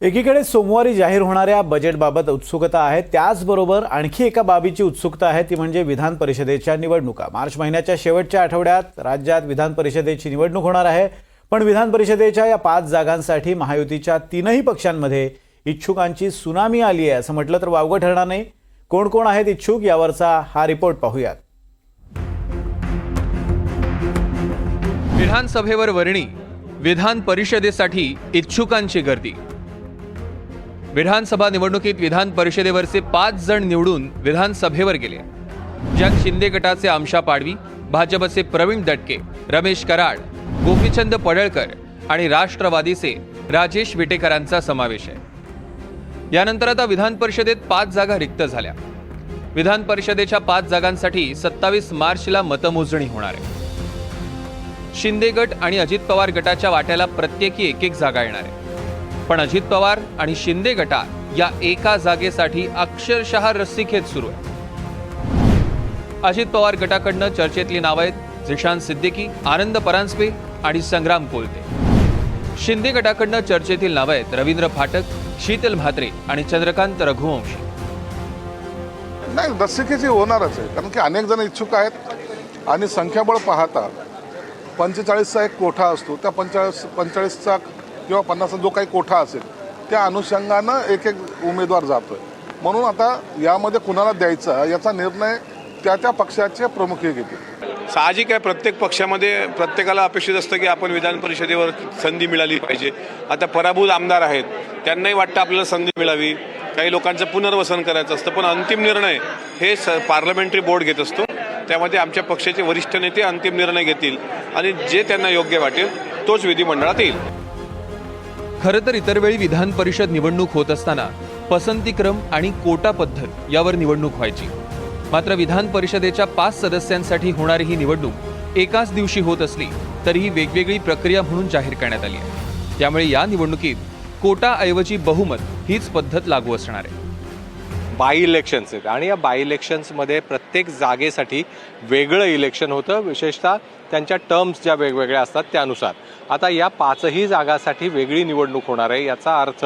एकीकडे सोमवारी जाहीर होणाऱ्या बजेटबाबत उत्सुकता आहे, त्याचबरोबर आणखी एका बाबीची उत्सुकता आहे, ती म्हणजे विधान परिषदेच्या निवडणुका। मार्च महिन्याच्या शेवटच्या आठवड्यात राज्यात विधान परिषदेची निवडणूक होणार आहे। पण विधान परिषदेच्या या 5 जागांसाठी महायुतीच्या 3ही पक्षांमध्ये इच्छुकांची सुनामी आली आहे असं म्हटलं तर वावगं ठरणार नाही। कोण कोण आहेत इच्छुक यावरचा हा रिपोर्ट पाहूयात। विधानसभेवर वर्णी, विधान परिषदेसाठी इच्छुकांची गर्दी। विधानसभा निवडणुकीत विधान परिषदेवरचे 5 जण निवडून विधानसभेवर गेले, ज्यात शिंदे गटाचे आमशा पाडवी, भाजपचे प्रवीण दटके, रमेश कराड, गोपीचंद पडळकर आणि राष्ट्रवादीचे राजेश विटेकरांचा समावेश आहे। यानंतर आता विधान परिषदेत 5 जागा रिक्त झाल्या। विधान परिषदेच्या 5 जागांसाठी 27 मार्चला मतमोजणी होणार आहे। शिंदे गट आणि अजित पवार गटाच्या वाट्याला प्रत्येकी एक जागा येणार आहे। पण अजित पवार आणि शिंदे गटात या एका जागेसाठी अक्षरशः रस्सीखेच सुरू आहे। अजित पवार गटाकडनं चर्चेतली नावं आहेत झिशान सिद्दीकी, आनंद परांजपे आणि संग्राम कोलते। शिंदे गटाकडनं चर्चेतील नावं आहेत रवींद्र फाटक, शीतल म्हात्रे आणि चंद्रकांत रघुवंशी। नाही, रस्सीखेच होणारच आहे, कारण की अनेक जण इच्छुक आहेत आणि संख्याबळ पाहता 45चा एक कोठा असतो, त्या 45चा किंवा 50चा जो काही कोठा असेल त्या अनुषंगानं एक उमेदवार जातोय। म्हणून आता यामध्ये कुणाला द्यायचा याचा निर्णय त्या पक्षाचे प्रमुख घेतील। साहजिक आहे, प्रत्येक पक्षामध्ये प्रत्येकाला अपेक्षित असतं की आपण विधान परिषदेवर संधी मिळाली पाहिजे। आता पराभूत आमदार आहेत, त्यांनाही वाटतं आपल्याला संधी मिळावी, काही लोकांचं पुनर्वसन करायचं असतं, पण अंतिम निर्णय हे पार्लमेंटरी बोर्ड घेत असतो। त्यामध्ये आमच्या पक्षाचे वरिष्ठ नेते अंतिम निर्णय घेतील आणि जे त्यांना योग्य वाटेल तोच विधिमंडळात येईल। खरं तर इतर वेळी विधान परिषद निवडणूक होत असताना पसंतीक्रम आणि कोटा पद्धत यावर निवडणूक व्हायची। मात्र विधान परिषदेच्या 5 सदस्यांसाठी होणारी ही निवडणूक एकाच दिवशी होत असली तरीही वेगवेगळी प्रक्रिया म्हणून जाहीर करण्यात आली आहे। त्यामुळे या निवडणुकीत कोटाऐवजी बहुमत हीच पद्धत लागू असणार आहे। बाय इलेक्शन्स आहेत आणि या बाय इलेक्शन्समध्ये प्रत्येक जागेसाठी वेगळं इलेक्शन होतं, विशेषतः त्यांच्या टर्म्स ज्या वेगवेगळ्या असतात त्यानुसार। आता या 5ही जागांसाठी वेगळी निवडणूक होणार आहे। याचा अर्थ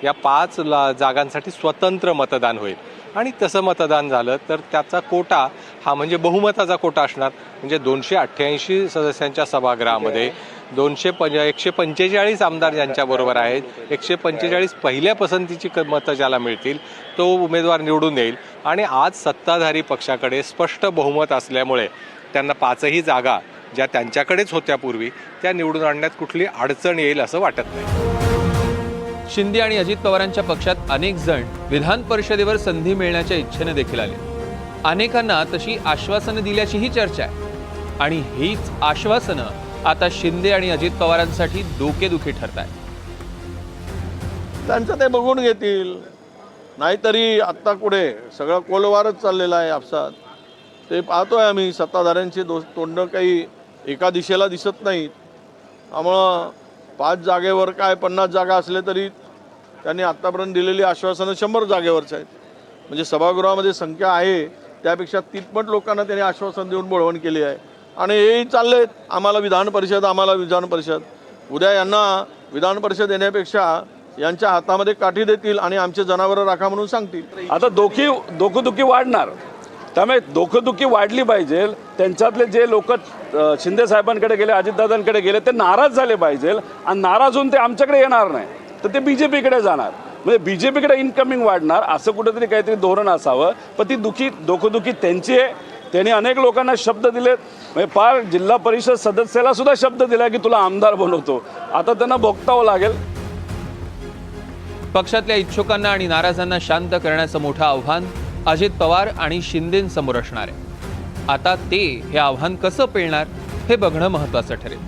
या 5 जागांसाठी स्वतंत्र मतदान होईल आणि तसं मतदान झालं तर त्याचा कोटा हा म्हणजे बहुमताचा कोटा असणार। म्हणजे 288 सदस्यांच्या सभागृहामध्ये 145 आमदार ज्यांच्याबरोबर आहेत, 145 पहिल्या पसंतीची मतं ज्याला मिळतील तो उमेदवार निवडून येईल। आणि आज सत्ताधारी पक्षाकडे स्पष्ट बहुमत असल्यामुळे त्यांना 5ही जागा ज्या त्यांच्याकडेच होत्या पूर्वी त्या निवडून आणण्यात कुठली अडचण येईल असं वाटत नाही। शिंदे आणि अजित पवारांच्या पक्षात अनेक जण विधान परिषदेवर संधी मिळण्याच्या इच्छेने देखील आले। अनेकांना तशी आश्वासनं दिल्याचीही चर्चा आहे आणि हीच आश्वासनं आता शिंदे आणि अजित पवारांसाठी डोकेदुखी ठरत आहेत। त्यांचं ते बघून घेतील, नाहीतरी आत्ता कुठे सगळं कोलवारच चाललेला आहे आपसात। ते पाहतोय आम्ही, सत्ताधाऱ्यांची तोंडं काही एका दिशेला दिसत नाहीत। त्यामुळं 5 जागेवर काय 50 जागा असले तरी त्यांनी आत्तापर्यंत दिलेली आश्वासनं 100 जागेवरच आहेत। म्हणजे सभागृहामध्ये संख्या आहे त्यापेक्षा तिप्पट लोकांना त्यांनी आश्वासन देऊन बोळवण केली आहे आणि हेही चाललेत आम्हाला विधान परिषद, आम्हाला विधान परिषद। उद्या यांना विधान परिषद येण्यापेक्षा यांच्या हातामध्ये काठी देतील आणि आमचे जनावरं राखा म्हणून सांगतील। आता डोकेदुखी वाढणार, त्यामुळे डोकेदुखी वाढली पाहिजे। त्यांच्यातले जे लोक शिंदे साहेबांकडे गेले, अजितदादांकडे गेले, ते नाराज झाले पाहिजे आणि नाराज होऊन ते आमच्याकडे येणार नाही तर ते बीजेपीकडे जाणार। म्हणजे बीजेपीकडे इनकमिंग वाढणार, असं कुठेतरी काहीतरी धोरण असावं। पण ती डोकेदुखी त्यांची आहे। त्यांनी अनेक लोकांना शब्द दिलेत, म्हणजे पार जिल्हा परिषद सदस्याला सुद्धा शब्द दिला की तुला आमदार बनवतो। आता त्यांना भोगतावं लागेल। पक्षातल्या इच्छुकांना आणि नाराजांना शांत करण्याचं मोठं आव्हान अजित पवार आणि शिंदेंसमोर असणार आहे। आता ते हे आव्हान कसं पेलणार हे बघणं महत्त्वाचं ठरेल।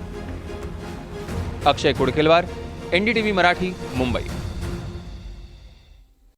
अक्षय कुडकेलवार, NDTV मराठी, मुंबई।